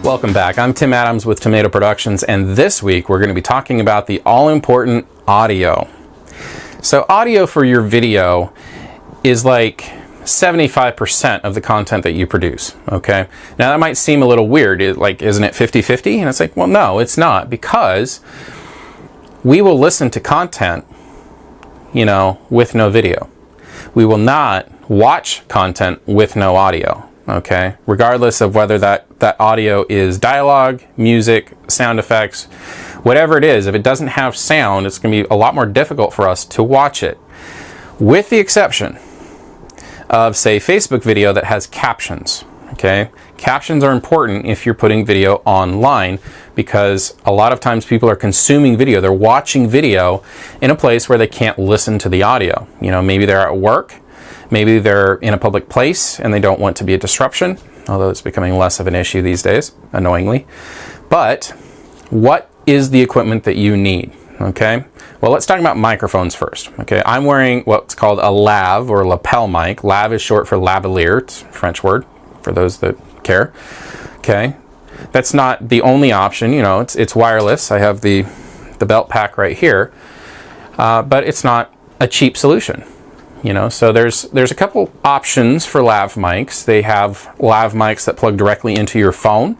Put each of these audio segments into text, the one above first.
Welcome back. I'm Tim Adams with Tomato Productions, and this week we're going to be talking about the all-important audio. So audio for your video is like 75% of the content that you produce, okay? Now that might seem a little weird, isn't it 50-50? And it's like, well, no, it's not, because we will listen to content, with no video. We will not watch content with no audio, okay? Regardless of whether that audio is dialogue, music, sound effects, whatever it is, if it doesn't have sound, it's going to be a lot more difficult for us to watch it. With the exception of, say, Facebook video that has captions, okay? Captions are important if you're putting video online, because a lot of times people are consuming video, they're watching video in a place where they can't listen to the audio. Maybe they're at work, maybe they're in a public place and they don't want to be a disruption, although it's becoming less of an issue these days, annoyingly. But what is the equipment that you need? Okay, well, let's talk about microphones first. Okay, I'm wearing what's called a lav or lapel mic. Lav is short for lavalier. It's a French word for those that care. Okay, that's not the only option. It's wireless. I have the belt pack right here, but it's not a cheap solution. So there's a couple options for lav mics. They have lav mics that plug directly into your phone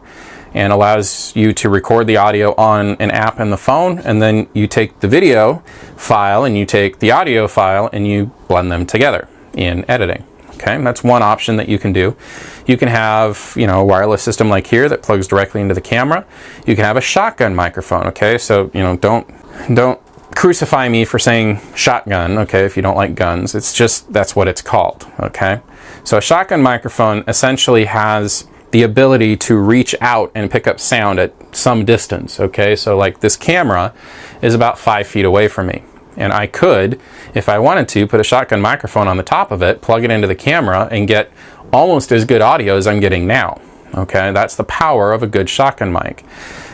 and allows you to record the audio on an app in the phone, and then you take the video file and you take the audio file and you blend them together in editing. Okay, that's one option that you can do. You can have, a wireless system like here that plugs directly into the camera. You can have a shotgun microphone. Okay, so don't crucify me for saying shotgun, okay, if you don't like guns. It's just, that's what it's called, okay? So a shotgun microphone essentially has the ability to reach out and pick up sound at some distance, okay? So like this camera is about 5 feet away from me, and I could, if I wanted to, put a shotgun microphone on the top of it, plug it into the camera, and get almost as good audio as I'm getting now, okay? That's the power of a good shotgun mic.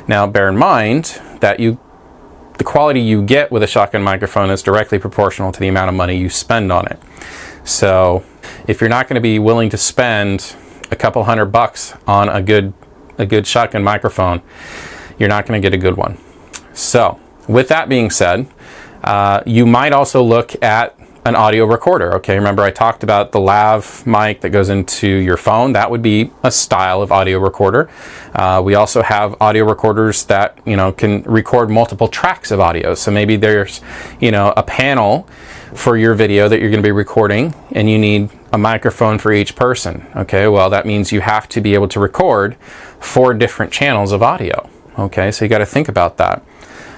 Now bear in mind that the quality you get with a shotgun microphone is directly proportional to the amount of money you spend on it. So if you're not going to be willing to spend a couple $100 on a good shotgun microphone, you're not going to get a good one. So with that being said, you might also look at an audio recorder. Okay, remember I talked about the lav mic that goes into your phone. That would be a style of audio recorder. We also have audio recorders that can record multiple tracks of audio. So maybe there's a panel for your video that you're going to be recording, and you need a microphone for each person. Okay, well, that means you have to be able to record 4 different channels of audio. Okay, so you got to think about that.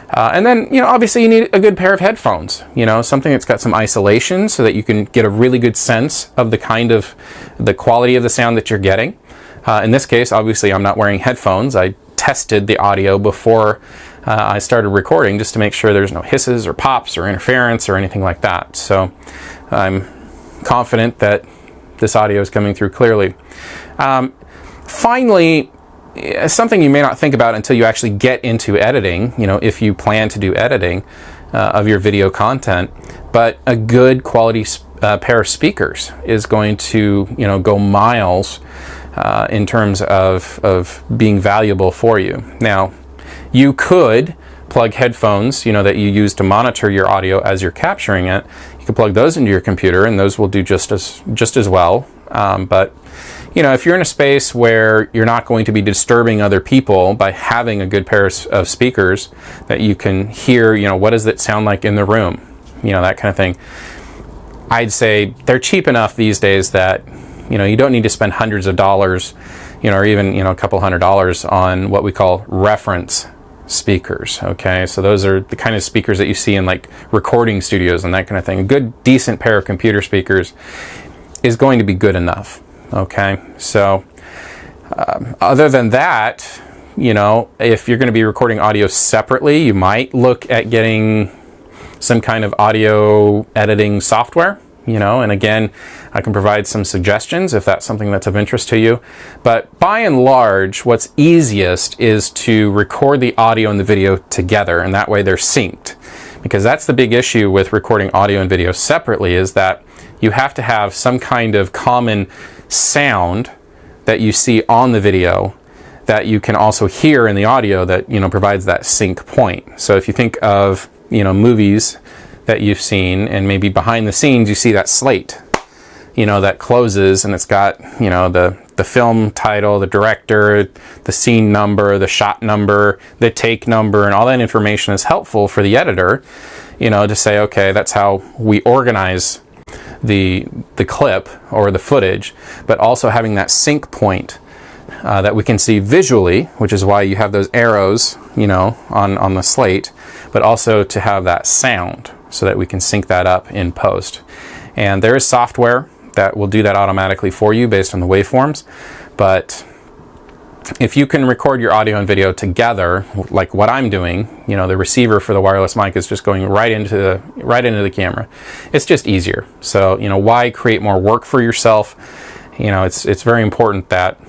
And then, obviously you need a good pair of headphones, something that's got some isolation so that you can get a really good sense of the quality of the sound that you're getting. In this case, obviously I'm not wearing headphones. I tested the audio before I started recording just to make sure there's no hisses or pops or interference or anything like that. So I'm confident that this audio is coming through clearly. Finally, something you may not think about until you actually get into editing, if you plan to do editing of your video content, but a good quality pair of speakers is going to, go miles in terms of being valuable for you. Now, you could plug headphones, that you use to monitor your audio as you're capturing it. You can plug those into your computer, and those will do just as well. But if you're in a space where you're not going to be disturbing other people by having a good pair of speakers that you can hear, what does it sound like in the room, that kind of thing, I'd say they're cheap enough these days that, you don't need to spend hundreds of dollars, or even, a couple $100 on what we call reference speakers. Okay, so those are the kind of speakers that you see in like recording studios and that kind of thing. A good, decent pair of computer speakers is going to be good enough. Okay, so other than that, if you're going to be recording audio separately, you might look at getting some kind of audio editing software, and again, I can provide some suggestions if that's something that's of interest to you. But by and large, what's easiest is to record the audio and the video together, and that way they're synced. Because that's the big issue with recording audio and video separately, is that you have to have some kind of common sound that you see on the video that you can also hear in the audio that, you know, provides that sync point. So if you think of, you know, movies that you've seen, and maybe behind the scenes you see that slate, you know, that closes, and it's got, you know, the film title, the director, the scene number, the shot number, the take number, and all that information is helpful for the editor, you know, to say, okay, that's how we organize the clip or the footage, but also having that sync point that we can see visually, which is why you have those arrows, you know, on the slate, but also to have that sound so that we can sync that up in post. And there is software that will do that automatically for you based on the waveforms, but if you can record your audio and video together, like what I'm doing, you know, the receiver for the wireless mic is just going right into the camera. It's just easier. So, you know, why create more work for yourself? You know, it's very important that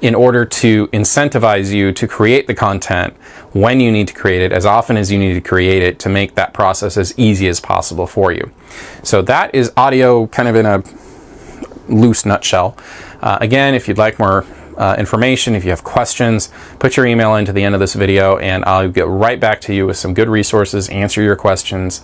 in order to incentivize you to create the content when you need to create it, as often as you need to create it, to make that process as easy as possible for you. So that is audio kind of in a loose nutshell. Again, if you'd like more information, if you have questions, put your email into the end of this video and I'll get right back to you with some good resources, answer your questions,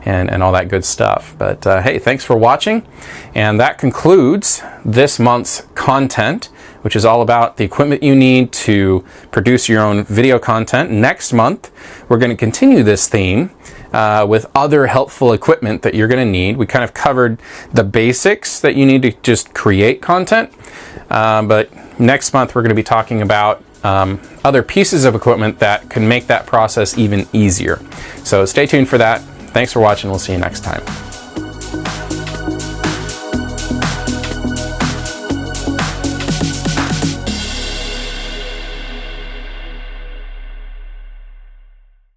and all that good stuff. But hey, thanks for watching, and that concludes this month's content, which is all about the equipment you need to produce your own video content. Next month, we're going to continue this theme with other helpful equipment that you're going to need. We kind of covered the basics that you need to just create content, but next month we're going to be talking about other pieces of equipment that can make that process even easier. So stay tuned for that. Thanks for watching. We'll see you next time.